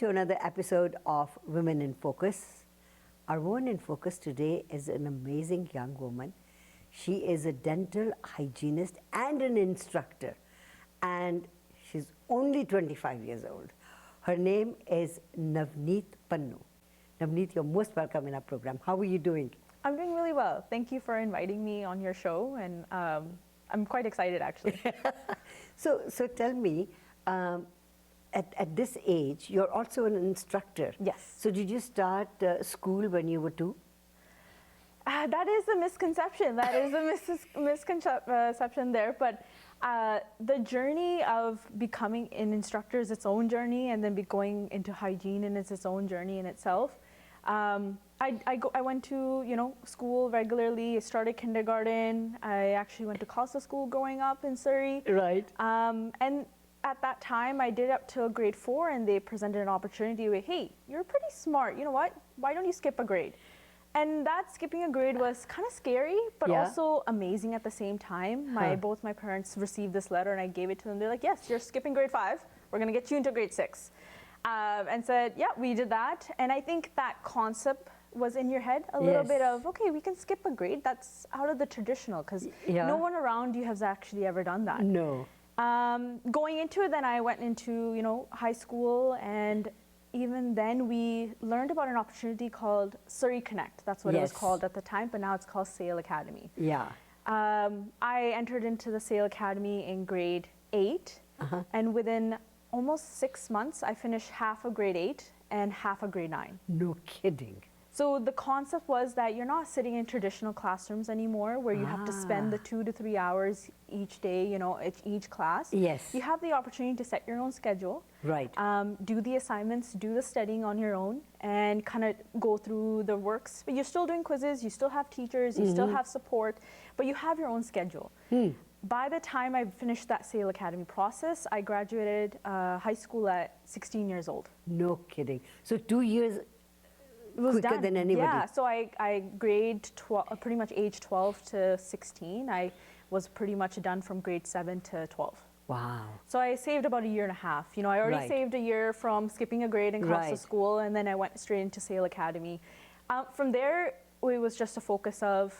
to another episode of Women in Focus. Our woman in focus today is an amazing young woman. She is a dental hygienist and an instructor, and she's only 25 years old. Her name is Navneet Pannu. Navneet, you're most welcome in our program. How are you doing? I'm doing really well. Thank you for inviting me on your show, and I'm quite excited actually. So tell me, at this age, you're also an instructor. Yes. So did you start school when you were 2? That is a misconception. That is a misconception there. But the journey of becoming an instructor is its own journey, and then going into hygiene and it's its own journey in itself. I went to school regularly. I started kindergarten. I actually went to Costa School growing up in Surrey. Right. And at that time, I did up till grade 4, and they presented an opportunity with, hey, you're pretty smart. You know what? Why don't you skip a grade? And that skipping a grade was kind of scary, but also amazing at the same time. Both my parents received this letter, and I gave it to them. They're like, yes, you're skipping grade 5. We're going to get you into grade 6. And said, yeah, we did that. And I think that concept was in your head a little bit of, okay, we can skip a grade. That's out of the traditional, because no one around you has actually ever done that. No. Going into it, then I went into, high school, and even then we learned about an opportunity called Surrey Connect. That's what it was called at the time, but now it's called Sale Academy. Yeah. I entered into the Sale Academy in grade 8, and within almost 6 months, I finished half of grade 8 and half of grade 9. No kidding. So the concept was that you're not sitting in traditional classrooms anymore, where you have to spend the 2 to 3 hours each day, each class. Yes. You have the opportunity to set your own schedule. Right. Do the assignments, do the studying on your own, and kind of go through the works. But you're still doing quizzes, you still have teachers, you still have support, but you have your own schedule. By the time I finished that Sale Academy process, I graduated high school at 16 years old. No kidding. So 2 years quicker than anybody. Yeah, so I grade pretty much age 12 to 16. I was pretty much done from grade 7 to 12. Wow. So I saved about a year and a half. I already saved a year from skipping a grade in Costa School, and then I went straight into Sale Academy. From there, it was just a focus of,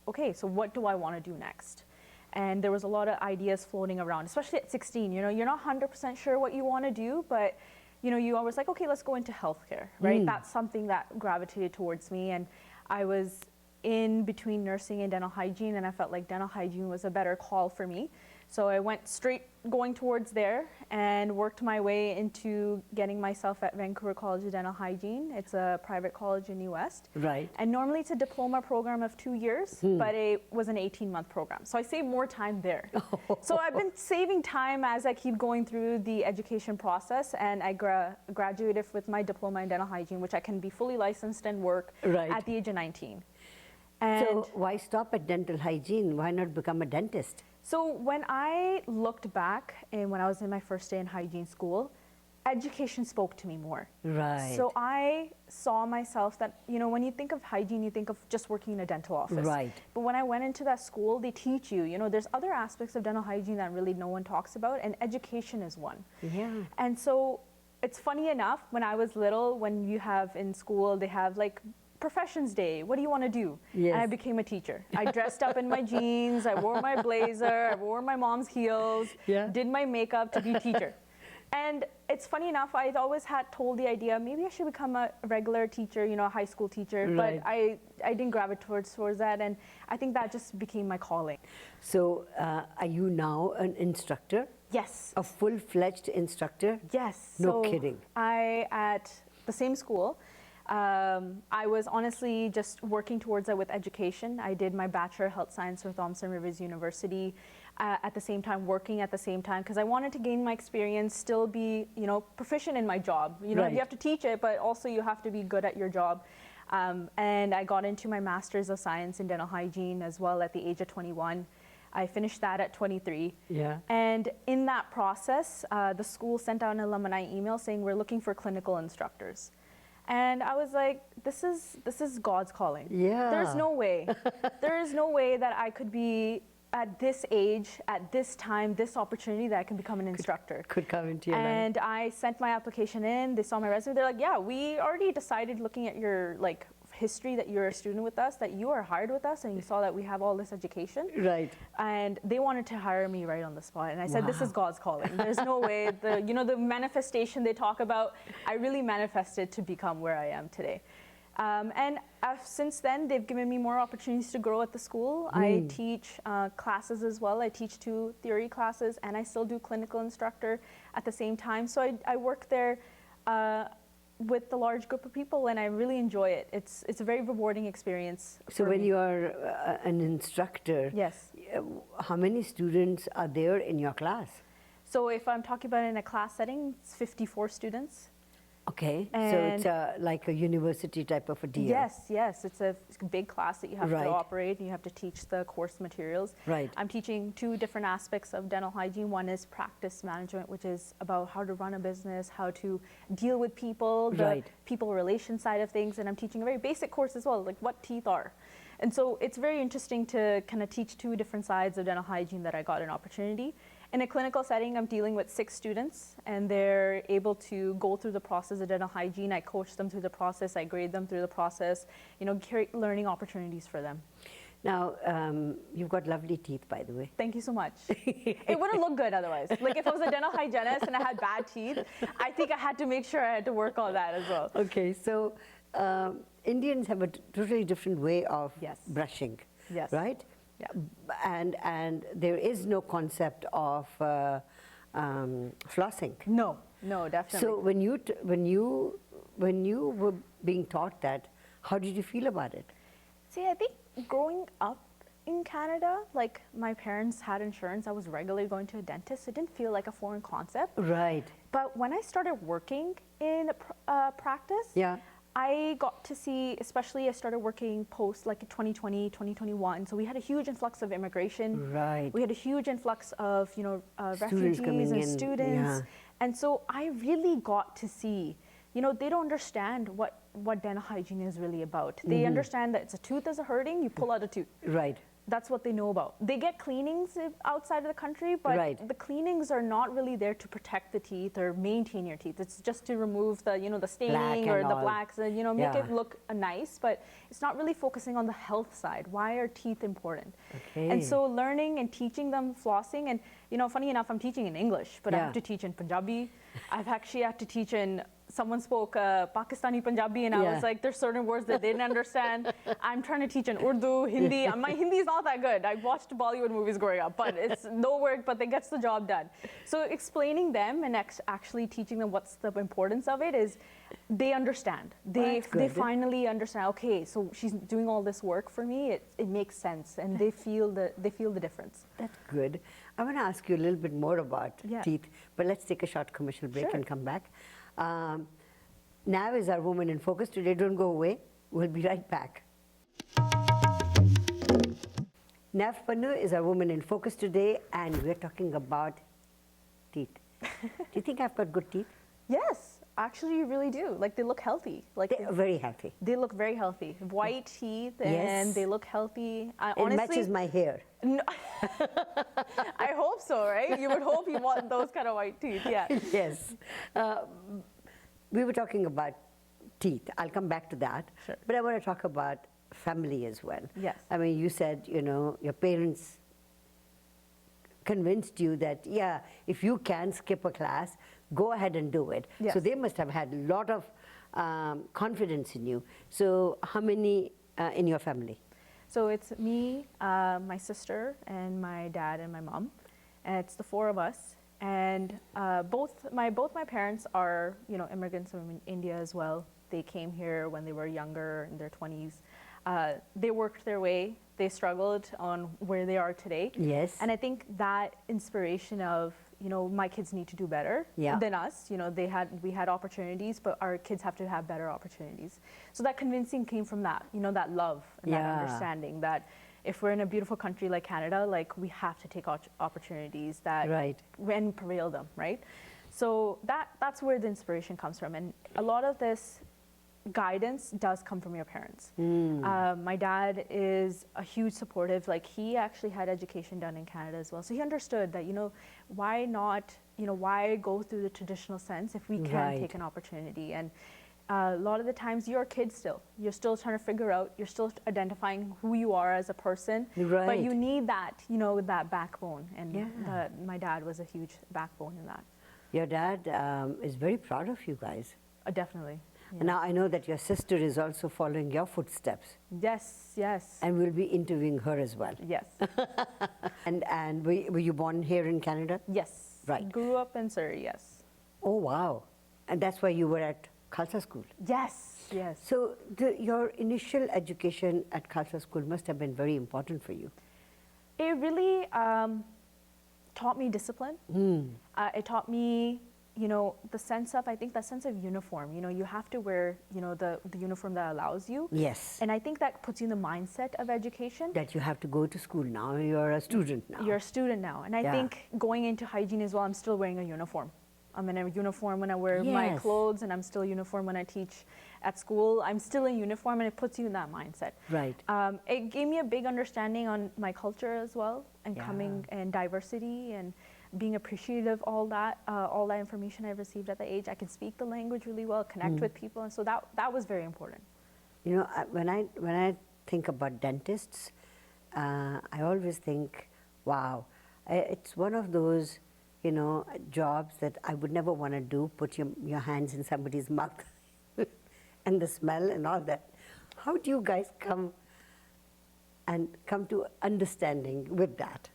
okay, so what do I want to do next? And there was a lot of ideas floating around, especially at 16. You're not 100% sure what you want to do, but you always like, okay, let's go into healthcare, right? That's something that gravitated towards me. And I was in between nursing and dental hygiene, and I felt like dental hygiene was a better call for me. So I went straight going towards there and worked my way into getting myself at Vancouver College of Dental Hygiene. It's a private college in New West. Right. And normally it's a diploma program of 2 years, but it was an 18-month program. So I saved more time there. So I've been saving time as I keep going through the education process, and I graduated with my diploma in dental hygiene, which I can be fully licensed and work at the age of 19. And so why stop at dental hygiene? Why not become a dentist? So when I looked back, and when I was in my first day in hygiene school, education spoke to me more. Right. So I saw myself that, when you think of hygiene, you think of just working in a dental office. Right. But when I went into that school, they teach you, there's other aspects of dental hygiene that really no one talks about, and education is one. Yeah. And so it's funny enough, when I was little, when you have in school, they have like Professions Day, what do you want to do? Yes. And I became a teacher. I dressed up in my jeans, I wore my blazer, I wore my mom's heels, did my makeup to be a teacher. And it's funny enough, I always had told the idea, maybe I should become a regular teacher, a high school teacher, but I didn't gravitate towards that, and I think that just became my calling. So are you now an instructor? Yes. A full-fledged instructor? Yes. No kidding. At the same school, I was honestly just working towards it with education. I did my Bachelor of Health Science with Thompson Rivers University, at the same time, working at the same time, because I wanted to gain my experience, still be, proficient in my job. You have to teach it, but also you have to be good at your job. And I got into my Master's of Science in Dental Hygiene as well at the age of 21. I finished that at 23. Yeah. And in that process, the school sent out an alumni email saying, we're looking for clinical instructors. And I was like, this is God's calling. Yeah. There's no way. There is no way that I could be at this age, at this time, this opportunity that I can become an instructor. Could come into your life. And I sent my application in, they saw my resume, they're like, yeah, we already decided looking at your like history that you're a student with us, that you are hired with us, and you saw that we have all this education. Right. And they wanted to hire me right on the spot. And I said, this is God's calling. There's no way, the manifestation they talk about, I really manifested to become where I am today. And since then, they've given me more opportunities to grow at the school. I teach classes as well. I teach 2 theory classes, and I still do clinical instructor at the same time. So I work there with a large group of people, and I really enjoy it. It's a very rewarding experience. So when you are an instructor, yes, how many students are there in your class? So if I'm talking about in a class setting, it's 54 students. Okay, And so it's like a university type of a deal. Yes, it's a big class that you have Right. to operate, and you have to teach the course materials. Right. I'm teaching 2 different aspects of dental hygiene. One is practice management, which is about how to run a business, how to deal with people, the Right. people relation side of things, and I'm teaching a very basic course as well, like what teeth are. And so it's very interesting to kind of teach 2 different sides of dental hygiene that I got an opportunity. In a clinical setting, I'm dealing with 6 students, and they're able to go through the process of dental hygiene. I coach them through the process, I grade them through the process, create learning opportunities for them. Now, you've got lovely teeth, by the way. Thank you so much. It wouldn't look good otherwise. Like if I was a dental hygienist and I had bad teeth, I think I had to make sure I had to work on that as well. Okay, so Indians have a totally different way of Yes. brushing, Yes. right? Yeah. And there is no concept of flossing. No, definitely. So when you were being taught that, how did you feel about it? See, I think growing up in Canada, like my parents had insurance, I was regularly going to a dentist. It didn't feel like a foreign concept. Right. But when I started working in practice, Yeah. I got to see, especially I started working post like 2020, 2021. So we had a huge influx of immigration. Right. We had a huge influx of, Students refugees coming and in, students. yeah. And so I really got to see, they don't understand what dental hygiene is really about. They understand that it's a tooth is hurting, you pull out a tooth. Right. That's what they know about. They get cleanings outside of the country, but Right. the cleanings are not really there to protect the teeth or maintain your teeth. It's just to remove the, the staining or and the all. blacks and, make Yeah. it look nice, but it's not really focusing on the health side. Why are teeth important? Okay. And so learning and teaching them flossing, and, funny enough, I'm teaching in English, but I Yeah. have to teach in Punjabi. I've actually had to teach in, someone spoke Pakistani Punjabi, and I Yeah. was like, there's certain words that they didn't understand. I'm trying to teach in Urdu, Hindi. My Hindi is not that good. I watched Bollywood movies growing up, but it's no work, but it gets the job done. So explaining them and actually teaching them what's the importance of it is they understand. They finally understand, okay, so she's doing all this work for me. It makes sense, and they feel the difference. That's good. I want to ask you a little bit more about Yeah. teeth, but let's take a short commercial break Sure. and come back. Nav is our woman in focus today. Don't go away. We'll be right back. Navneet Pannu is our woman in focus today, and we're talking about teeth. Do you think I've got good teeth? Yes, actually, you really do. Like they look healthy. Like They're very healthy. they look very healthy. White teeth, and Yes. they look healthy. It Honestly, matches my hair. No, I hope so, right? You would hope you want those kind of white teeth, yeah. Yes. We were talking about teeth. I'll come back to that. Sure. But I want to talk about family as well. Yes. I mean, you said, your parents convinced you that, yeah, if you can skip a class, go ahead and do it. Yes. So they must have had a lot of confidence in you. So how many in your family? So it's me, my sister, and my dad and my mom, and it's the 4 of us. And both my parents are immigrants from India as well. They came here when they were younger, in their 20s. They worked their way. They struggled on where they are today. Yes. And I think that inspiration of my kids need to do better Yeah. than us. We had opportunities, but our kids have to have better opportunities. So that convincing came from that, that love and that Yeah. understanding that if we're in a beautiful country like Canada, like we have to take opportunities that Right. and prevail them, right? So that's where the inspiration comes from. And a lot of this guidance does come from your parents. My dad is a huge supportive, like he actually had education done in Canada as well. So he understood that, why not, why go through the traditional sense if we can take an opportunity. And a lot of the times you're a kid still. You're still trying to figure out, you're still identifying who you are as a person. But you need that, that backbone. And my dad was a huge backbone in that. Your dad is very proud of you guys. Definitely. And now I know that your sister is also following your footsteps. Yes, yes. And we'll be interviewing her as well. Yes. and were you born here in Canada? Yes. Right. Grew up in Surrey, yes. Oh, wow. And that's why you were at Khalsa School? Yes, yes. So your initial education at Khalsa School must have been very important for you. It really taught me discipline. It taught me, the sense of, uniform. You have to wear, the uniform that allows you. Yes. And I think that puts you in the mindset of education. That you have to go to school now. You're a student now. You're a student now. And I think going into hygiene as well, I'm still wearing a uniform. I'm in a uniform when I wear my clothes, and I'm still a uniform when I teach at school. I'm still in uniform, and it puts you in that mindset. Right. It gave me a big understanding on my culture as well, and coming and diversity and being appreciative of all that information I received at the age. I can speak the language really well, connect with people, and so that was very important. When I think about dentists, I always think, wow, it's one of those jobs that I would never want to do, put your hands in somebody's mouth and the smell and all that. How do you guys come to understanding with that?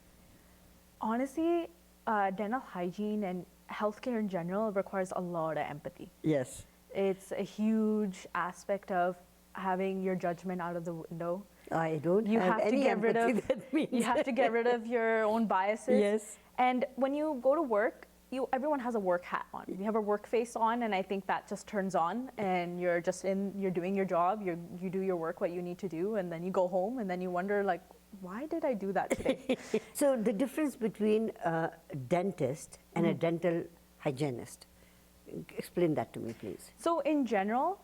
Honestly, dental hygiene and healthcare in general requires a lot of empathy. Yes. It's a huge aspect of having your judgment out of the window. I don't have any empathy, that means. You have to get rid of your own biases. Yes. And when you go to work, everyone has a work hat on. You have a work face on, and I think that just turns on, and you're doing your job, you do your work, what you need to do, and then you go home, and then you wonder, like, why did I do that today? So the difference between a dentist and a dental hygienist, explain that to me, please. So in general,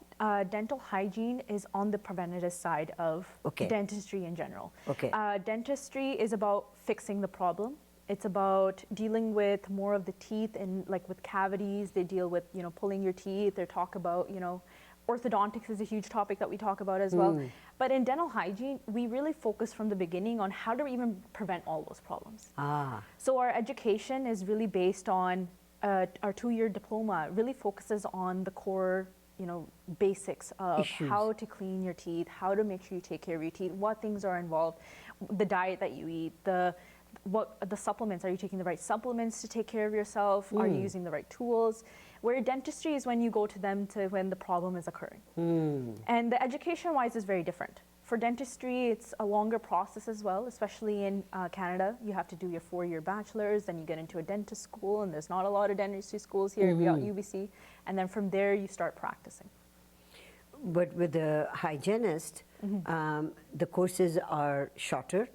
dental hygiene is on the preventative side of dentistry in general. Dentistry is about fixing the problem. It's about dealing with more of the teeth, and like with cavities, they deal with, pulling your teeth. They talk about, orthodontics is a huge topic that we talk about as well. But in dental hygiene, we really focus from the beginning on how to even prevent all those problems. So our education is really based on our 2-year diploma. It really focuses on the core, basics of how to clean your teeth, how to make sure you take care of your teeth, what things are involved, the diet that you eat, what the supplements, are you taking the right supplements to take care of yourself? Are you using the right tools? Where dentistry is when you go to them when the problem is occurring. And the education-wise is very different. For dentistry, it's a longer process as well, especially in Canada. You have to do your 4-year bachelor's, then you get into a dentist school, and there's not a lot of dentistry schools here. We got UBC, and then from there you start practicing. But with the hygienist, the courses are shorter?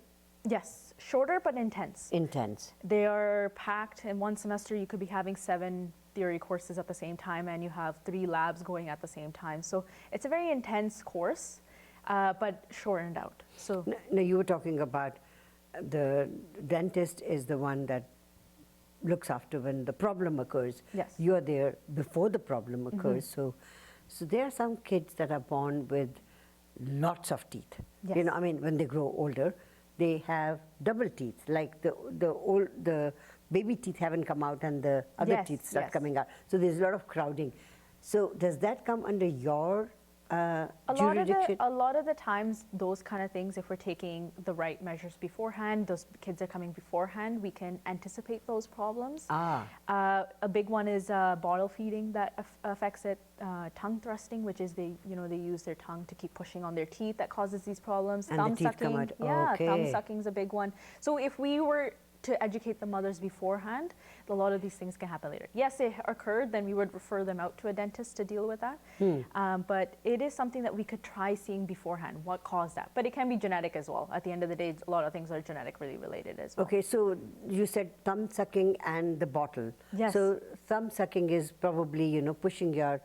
Yes, shorter but intense. Intense. They are packed. In one semester, you could be having 7 theory courses at the same time, and you have 3 labs going at the same time. So it's a very intense course, but shortened out. So now you were talking about the dentist is the one that looks after when the problem occurs. Yes. You're there before the problem occurs. So there are some kids that are born with lots of teeth. Yes. When they grow older, they have double teeth, like the baby teeth haven't come out and the other teeth start coming out. So there's a lot of crowding. So does that come under your jurisdiction? A lot of the times, those kind of things, if we're taking the right measures beforehand, those kids are coming beforehand, we can anticipate those problems. A big one is bottle feeding that affects it. Tongue thrusting, which is they use their tongue to keep pushing on their teeth, that causes these problems. And thumb the teeth sucking, come out. Thumb sucking is a big one. So if we were to educate the mothers beforehand, a lot of these things can happen later. Yes, it occurred, then we would refer them out to a dentist to deal with that. But it is something that we could try seeing beforehand, what caused that. But it can be genetic as well. At the end of the day, a lot of things are genetically related as well. Okay, so you said thumb sucking and the bottle. Yes. So thumb sucking is probably, pushing your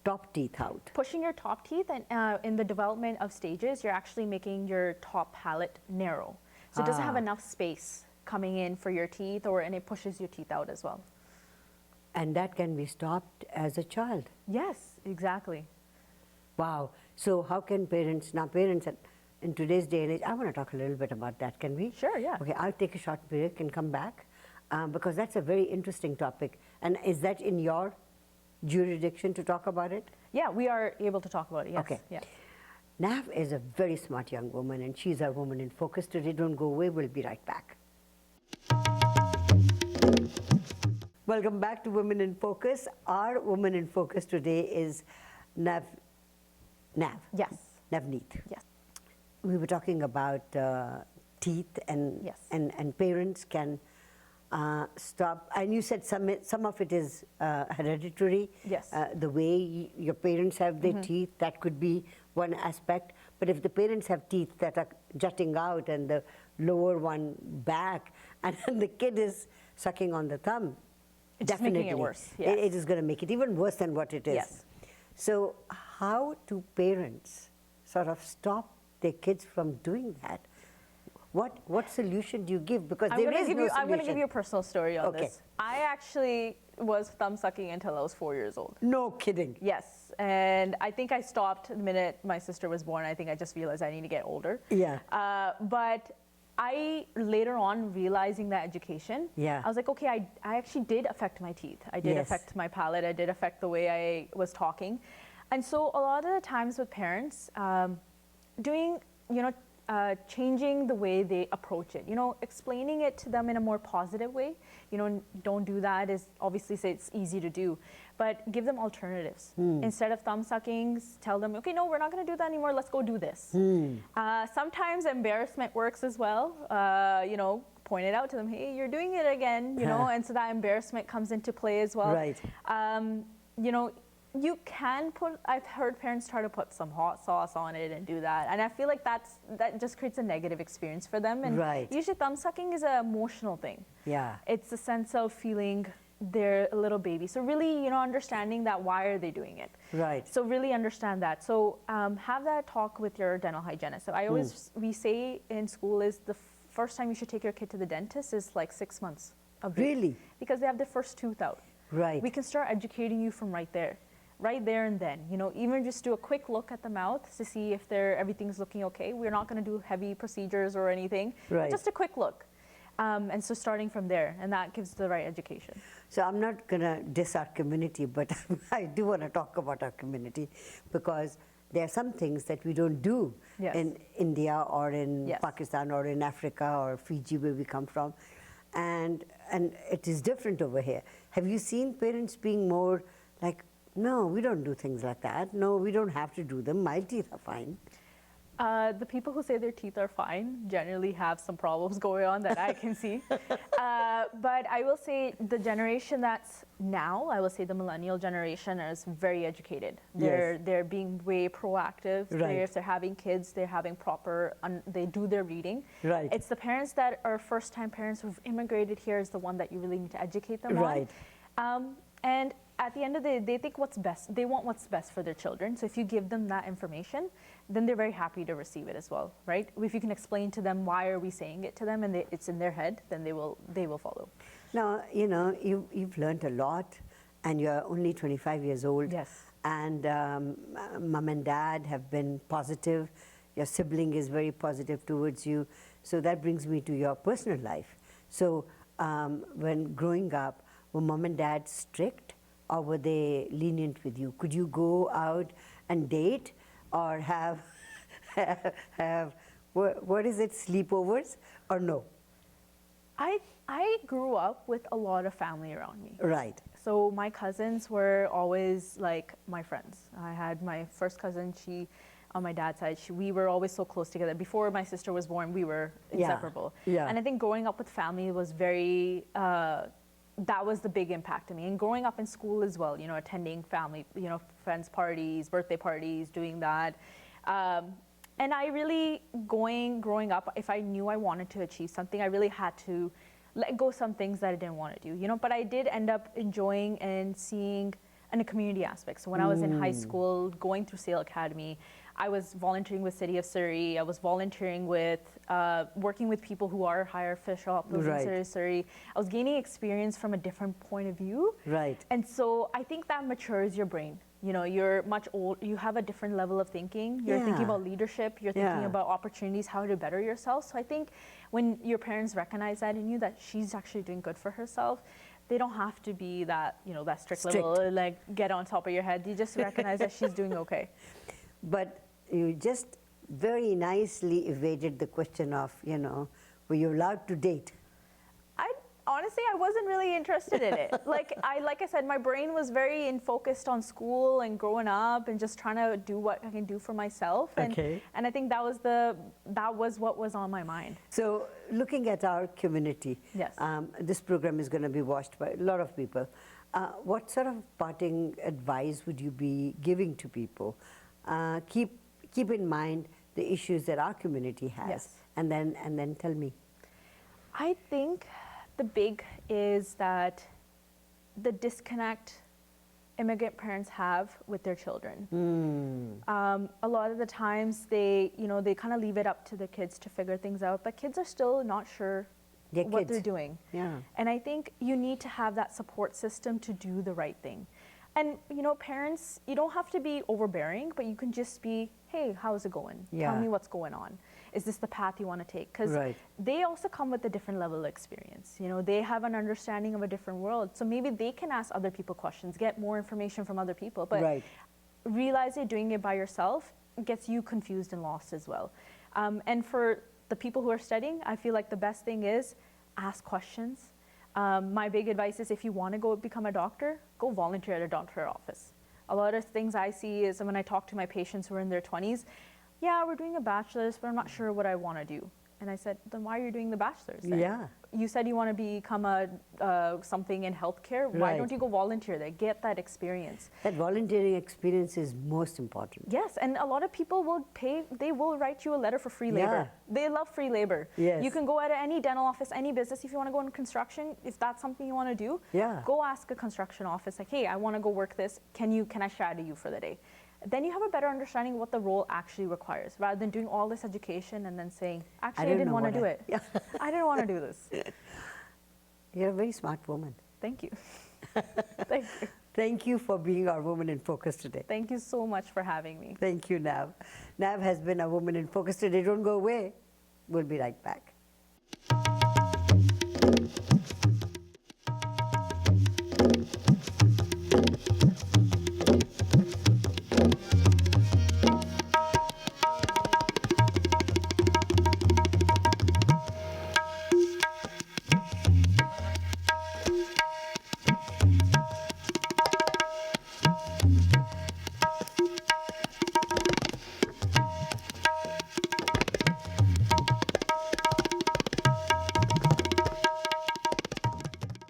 top teeth out. Pushing your top teeth, and in the development of stages, you're actually making your top palate narrow. So it doesn't have enough space coming in for your teeth, and it pushes your teeth out as well. And that can be stopped as a child. Yes, exactly. Wow. So how can parents, now parents in today's day and age, I want to talk a little bit about that, can we? Sure, yeah. Okay, I'll take a short break and come back because that's a very interesting topic. And is that in your jurisdiction to talk about it? Yeah, we are able to talk about it, yes. Okay. Yeah. Nav is a very smart young woman, and she's our Woman in Focus today. Don't go away, we'll be right back. Welcome back to Women in Focus. Our Woman in Focus today is Nav. Yes. Navneet. Yes. We were talking about teeth and, Yes. and parents can stop. And you said some of it is hereditary. Yes. The way your parents have their teeth, that could be one aspect. But if the parents have teeth that are jutting out and the lower one back, and the kid is sucking on the thumb, It's just making it worse. Yes. It is going to make it even worse than what it is. Yes. So how do parents sort of stop their kids from doing that? What solution do you give? Because there is no solution. I'm going to give you a personal story on Okay. this. I actually was thumb sucking until I was 4 years old. No kidding. Yes, and I think I stopped the minute my sister was born. I think I just realized I need to get older. Yeah. But I later on, realizing that education, Yeah. I was like, okay, I actually did affect my teeth. I did Yes. affect my palate. I did affect the way I was talking. And so a lot of the times with parents, changing the way they approach it, explaining it to them in a more positive way, don't do that is obviously say it's easy to do, but give them alternatives. Instead of thumb suckings, tell them, okay, no, we're not going to do that anymore. Let's go do this. Sometimes embarrassment works as well. Point it out to them, hey, you're doing it again, and so that embarrassment comes into play as well. Right. You can I've heard parents try to put some hot sauce on it and do that. And I feel like that just creates a negative experience for them. And Right. usually thumb sucking is an emotional thing. Yeah. It's a sense of feeling they're a little baby. So really, understanding that why are they doing it? Right. So really understand that. So have that talk with your dental hygienist. So we say in school is the first time you should take your kid to the dentist is like 6 months of age. Really? Because they have their first tooth out. Right. We can start educating you from right there and then. Even just do a quick look at the mouth to see if everything's looking okay. We're not going to do heavy procedures or anything. Right. Just a quick look. And so starting from there, and that gives the right education. So I'm not going to diss our community, but I do want to talk about our community because there are some things that we don't do Yes. in India or in Yes. Pakistan or in Africa or Fiji where we come from. And it is different over here. Have you seen parents being more like, no, we don't do things like that. No, we don't have to do them. My teeth are fine. The people who say their teeth are fine generally have some problems going on that I can see. But I will say the generation that's now, I will say the millennial generation is very educated. They're being way proactive. Right. If they're having kids, they're having they do their reading. Right. It's the parents that are first-time parents who've immigrated here is the one that you really need to educate them Right. on. And at the end of the day, they think what's best. They want what's best for their children. So if you give them that information, then they're very happy to receive it as well, right? If you can explain to them why are we saying it to them, and it's in their head, then they will follow. Now, you've learned a lot, and you're only 25 years old. Yes. And mom and dad have been positive. Your sibling is very positive towards you. So that brings me to your personal life. So when growing up, were mom and dad strict, or were they lenient with you? Could you go out and date, or have what is it, sleepovers, or no? I grew up with a lot of family around me. Right. So my cousins were always like my friends. I had my first cousin, on my dad's side, we were always so close together. Before my sister was born, we were inseparable. Yeah. And I think growing up with family was very, that was the big impact to me. And growing up in school as well, attending family, friends' parties, birthday parties, doing that. And I really, growing up, if I knew I wanted to achieve something, I really had to let go some things that I didn't want to do, But I did end up enjoying and seeing and a community aspect. So when I was in high school, going through SAIL Academy, I was volunteering with City of Surrey. I was volunteering with, working with people who are higher official officers in City of Surrey. I was gaining experience from a different point of view. Right. And so I think that matures your brain. You know, you're much old, you have a different level of thinking. You're thinking about leadership, you're thinking about opportunities, how to better yourself. So I think when your parents recognize that in you, that she's actually doing good for herself, they don't have to be that, you know, that strict level, like get on top of your head. You just recognize that she's doing okay. But you just very nicely evaded the question of, you know, were you allowed to date? Honestly, I wasn't really interested in it. Like I said, my brain was very focused on school and growing up and just trying to do what I can do for myself. And, and I think that was what was on my mind. So looking at our community, this program is going to be watched by a lot of people. What sort of parting advice would you be giving to people? Keep in mind the issues that our community has, and then tell me. I think the big is that the disconnect immigrant parents have with their children. A lot of the times they kind of leave it up to the kids to figure things out, but kids are still not sure what they're doing. And I think you need to have that support system to do the right thing. And you know, parents, you don't have to be overbearing, but you can just be, hey, how's it going? Tell me what's going on. Is this the path you want to take? Because they also come with a different level of experience. You know, they have an understanding of a different world. So maybe they can ask other people questions, get more information from other people. But realize you're doing it by yourself gets you confused and lost as well. And for the people who are studying, I feel like the best thing is ask questions. My big advice is if you want to go become a doctor, go volunteer at a doctor's office. A lot of things I see is when I talk to my patients who are in their 20s, yeah, we're doing a bachelor's, but I'm not sure what I want to do. And I said, then why are you doing the bachelor's then? You said you want to become something in healthcare. Why don't you go volunteer there? Get that experience. That volunteering experience is most important. Yes, and a lot of people will pay, they will write you a letter for free labor. They love free labor. You can go at any dental office, any business. If you want to go into construction, if that's something you want to do, go ask a construction office, like, hey, I want to go work this. Can I shadow you for the day? Then you have a better understanding of what the role actually requires, rather than doing all this education and then saying, actually, I didn't want to do it. I didn't want to do this. You're a very smart woman. Thank you. Thank you. Thank you for being our Woman in Focus today. Thank you so much for having me. Thank you, Nav. Nav has been our Woman in Focus today. Don't go away. We'll be right back.